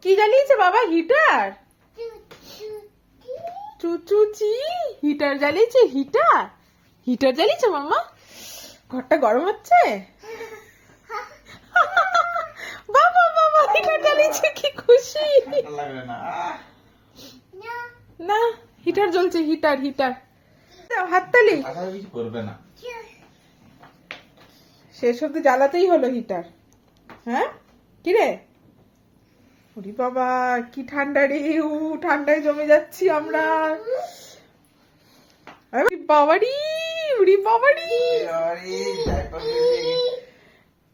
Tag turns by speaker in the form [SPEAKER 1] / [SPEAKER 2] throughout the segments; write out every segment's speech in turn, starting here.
[SPEAKER 1] কি জ্বালিয়েছে বাবা? Heater? চুচুচি heater জ্বালিয়েছে? Heater heater জ্বালিয়েছে মাম্মা? ঘরটা গরম হচ্ছে? বাবা বাবা হিটার জ্বালিয়েছে, কি খুশি! না হিটার জ্বলছে, হিটার হিটার। হাততালি।
[SPEAKER 2] করবে না,
[SPEAKER 1] শেষ অব্দি জ্বালাতেই হলো হিটার। হ্যাঁ কিরে? ওরে বাবা কি ঠান্ডা রে! ঠান্ডায় জমে যাচ্ছি আমরা। বাবারি উড়ি বাবারি,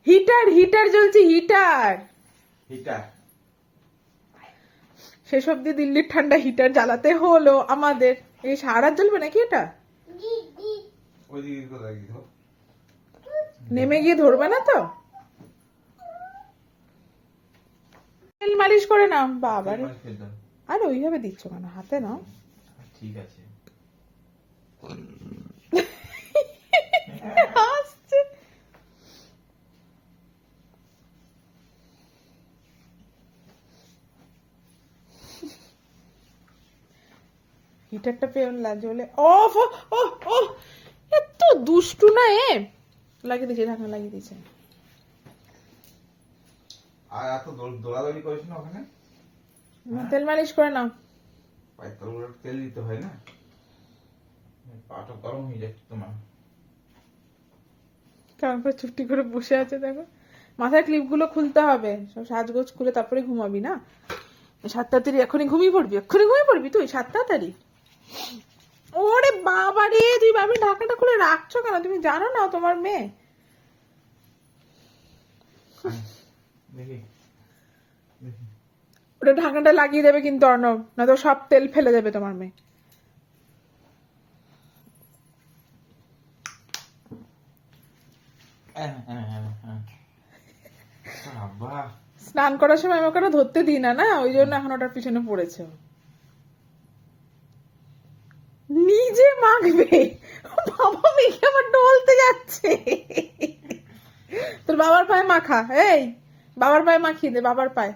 [SPEAKER 1] হিটার হিটার জ্বলছে, হিটার
[SPEAKER 2] হিটার।
[SPEAKER 1] শেষ অব্দি দিল্লির ঠান্ডা হিটার জ্বালাতে হলো আমাদের। এই সারা রাত জ্বলবে নাকি এটা? নেমে গিয়ে ধরবে না তো? তেল মালিশ করে নাও বাবা রে। আর ওইভাবে দিচ্ছ কেন? হাতে নাও।
[SPEAKER 2] ঠিক আছে।
[SPEAKER 1] হাসছে। হিটারটা পেয়ে জ্বলে অফ। ও ও এত দুষ্টু না এ। লাগিয়ে দিয়েছে, ঢাকনা লাগিয়ে দিয়েছে।
[SPEAKER 2] আর এত দৌড়াদৌড়ি করিস না ওখানে।
[SPEAKER 1] তেল মালিশ করে নাও।
[SPEAKER 2] পায়ের তলগুলো তেল দিতে হয় না, পাটা গরম হয়ে যাচ্ছে তোমার।
[SPEAKER 1] কেমন করে চুপটি করে বসে আছে দেখো। মাথার ক্লিপ গুলো খুলতে হবে, সব সাজগোজ খুলে তারপরে ঘুমাবি না? 7 তাড়াতাড়ি এখনই ঘুমিয়ে পড়বি? এক্ষুনি ঘুমিয়ে পড়বি তুই 7 তাড়াতাড়ি? ওরে বাবা রে, তুই বাবি ঢাকাটা খুলে রাখছো কেন? তুমি জানো না তোমার মেয়ে?
[SPEAKER 2] দেখি
[SPEAKER 1] ওটা ঢাকনাটা লাগিয়ে দেবে কিন্তু অর্ণব, না তো সব তেল ফেলে দেবে তোমার মেয়ে। স্নান করার সময় আমি ওকে ধরতে দিই না, না ওই জন্য এখন ওটার পিছনে পড়েছে। নিজে মাখবে? বাবা মেখে আবার ডলতে যাচ্ছে। তোর বাবার পায়ে মাখা, এই বাবার পায়ে মাখিয়ে দে, বাবার পায়ে।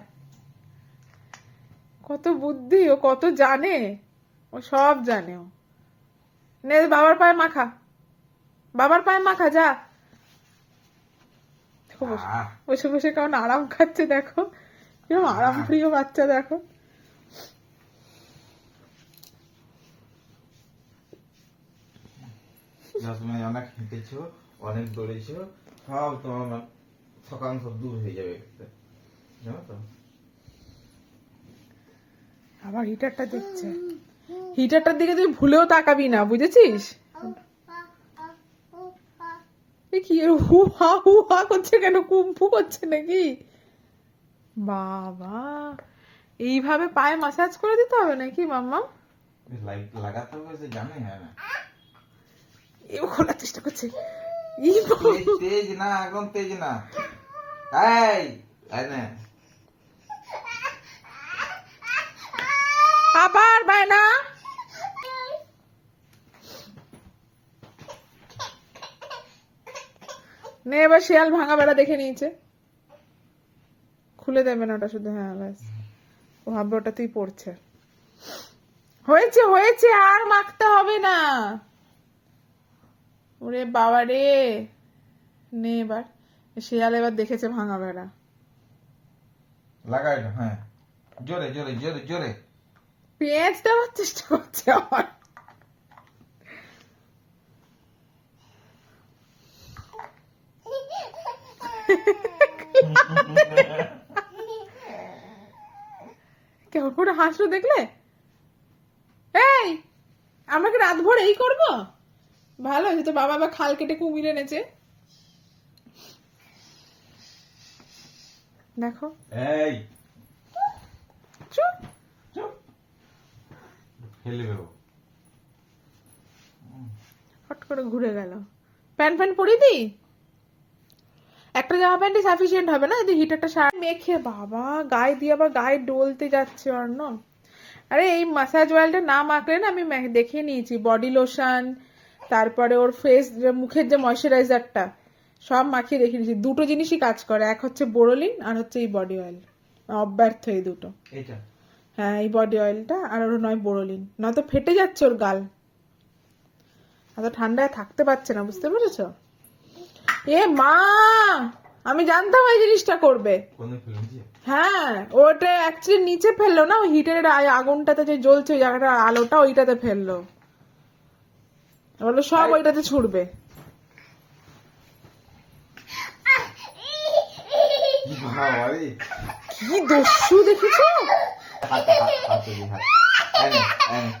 [SPEAKER 1] কত বুদ্ধি, ও কত জানে, ও সব জানে। ও নে বাবার পায়ে মাখা, বাবার পায়ে মাখা যা। বসে বসে কেমন আরাম খাচ্ছে দেখো, কিরকম আরাম প্রিয় বাচ্চা দেখো।
[SPEAKER 2] তুমি অনেক হেঁটেছো, অনেক দৌড়েছো, সব তোমার থকান সব দূর হয়ে যাবে, জানো তো।
[SPEAKER 1] আবার হিটারটা দেখছে। হিটারটার দিকে তুই ভুলেও তাকাবি না, বুঝেছিস? কি হু হা করছে কেন? কুম্ফু করছে নাকি? বাবা এইভাবে পায়ে মাসাজ করে দিতে হবে নাকি মাম্মা?
[SPEAKER 2] লাগাতে হবে, জানে না।
[SPEAKER 1] এও খোলার চেষ্টা করছে।
[SPEAKER 2] তেজ না, একদম তেজ না।
[SPEAKER 1] আবার বায়না। নে এবার শিয়াল ভাঙা বেড়া দেখে নিয়েছে, খুলে দেবে না ওটা শুধু। হ্যাঁ ব্যাস, ও ভাববে ওটাতেই পড়ছে। হয়েছে হয়েছে, আর মাখতে হবে না। ওরে বাবা রে, নে এবার। শিয়াল এবার দেখেছে ভাঙা বেড়া।
[SPEAKER 2] লাগাই না, হ্যাঁ জোরে জোরে জোরে জোরে।
[SPEAKER 1] পেঁয়াজ দেওয়ার চেষ্টা করছে আমার। কেমন করে হাসলো দেখলে? এই আমরা কি রাত ভর এই করবো? ভালো হয়েছে তো, বাবা আবার খাল কেটে কুমির এনেছে দেখো।
[SPEAKER 2] এই
[SPEAKER 1] চুপ
[SPEAKER 2] চুপ, ফেলে দেবো।
[SPEAKER 1] হট করে ঘুরে গেল। প্যান্ট প্যান্ট পরিয়ে দি? একটা জামা প্যান্টই সাফিসিয়েন্ট হবে না যদি হিটারটা মেখে। বাবা গায়ে দিয়ে আবার গায়ে ডলতে যাচ্ছে অর্ণব। আরে এই মাসাজ অয়েলটা না মাখলে না, আমি দেখে নিয়েছি, বডি লোশন, তারপরে ওর ফেস মুখের যে ময়শ্চারাইজারটা সব মাখিয়ে দেখে নিয়েছি। দুটো জিনিসই কাজ করে, এক হচ্ছে বোরোলিন আর হচ্ছে এই বডি অয়েল। অব্যর্থ এই দুটো।
[SPEAKER 2] এটা
[SPEAKER 1] হ্যাঁ এই বডি অয়েলটা আর ওর নয় বোরোলিন, নয়তো ফেটে যাচ্ছে ওর গাল, এত ঠান্ডায় থাকতে পারছে না, বুঝতে পেরেছো? এ মা, আমি জানতাম এই জিনিসটা করবে।
[SPEAKER 2] কোন ফেলেছি?
[SPEAKER 1] হ্যাঁ ওটা অ্যাকচুয়ালি নিচে ফেললো না, ওই হিটারের আগুনটাতে যে জ্বলছে ওই জায়গাটা আলোটা ওইটাতে ফেললো, বললো সব ওইটাতে ছুড়বে।
[SPEAKER 2] বাবা রে,
[SPEAKER 1] কি দস্যু দেখেছো?
[SPEAKER 2] হাত দি হাত, এনে এনে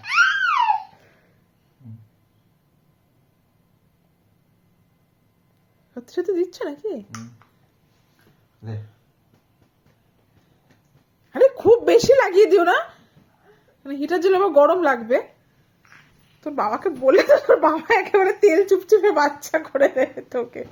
[SPEAKER 1] সত্যি সত্যি দিচ্ছ নাকি?
[SPEAKER 2] লে।
[SPEAKER 1] আরে খুব বেশি লাগিয়ে দিও না, মানে হিটার জন্য আবার গরম লাগবে। তোর বাবাকে বলে তো, তোর বাবা একেবারে তেল চুপচুপে বাচ্চা করে দেবে তোকে।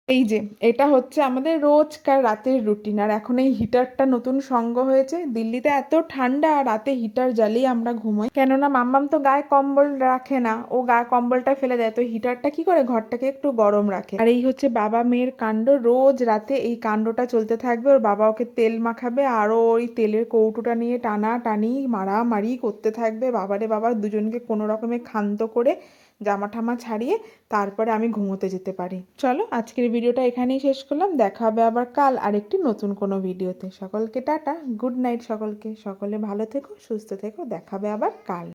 [SPEAKER 1] এই যে এটা হচ্ছে আমাদের রোজকার রাতের রুটিন। আর এখন এই হিটারটা নতুন সঙ্গ হয়েছে। দিল্লিতে এত ঠান্ডা, রাতে হিটার জ্বালিয়ে আমরা ঘুমাই, কেননা মাম্মাম তো গায়ে কম্বল রাখে না, ও গায়ে কম্বলটা ফেলে দেয়, তো হিটারটা কি করে ঘরটাকে একটু গরম রাখে। আর এই হচ্ছে বাবা মেয়ের কাণ্ড, রোজ রাতে এই কাণ্ডটা চলতে থাকবে। ওর বাবা ওকে তেল মাখাবে আর ও ওই তেলের কৌটোটা নিয়ে টানা টানি মারামারি করতে থাকবে। বাবারে বাবা, দুজনকে কোনো রকমে ক্ষান্ত করে জামা ঠামা ছাড়িয়ে তারপরে আমি ঘুমোতে যেতে পারি। চলো আজকের ভিডিওটা এখানেই শেষ করলাম, দেখা হবে আবার কাল আরেকটি নতুন কোনো ভিডিওতে। সকলকে টাটা, গুড নাইট সকলকে, সকলে ভালো থেকো, সুস্থ থেকো, দেখা হবে আবার কাল।